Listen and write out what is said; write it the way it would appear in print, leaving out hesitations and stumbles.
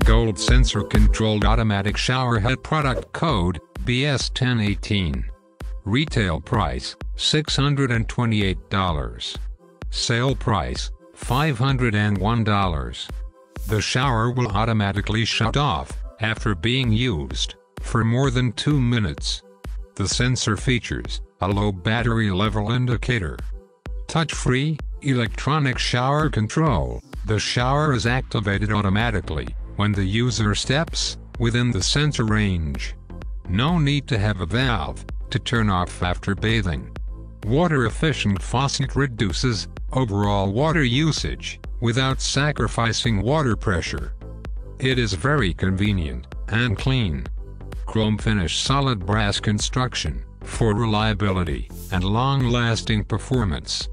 Gold sensor-controlled automatic shower head. Product code, BS1018. Retail price, $628. Sale price, $501. The shower will automatically shut off after being used for more than 2 minutes. The sensor features a low battery level indicator. Touch-free, electronic shower control. The shower is activated automatically when the user steps within the sensor range. No need to have a valve to turn off after bathing. Water-efficient faucet reduces overall water usage without sacrificing water pressure. It is very convenient and clean. Chrome finish solid brass construction for reliability and long-lasting performance.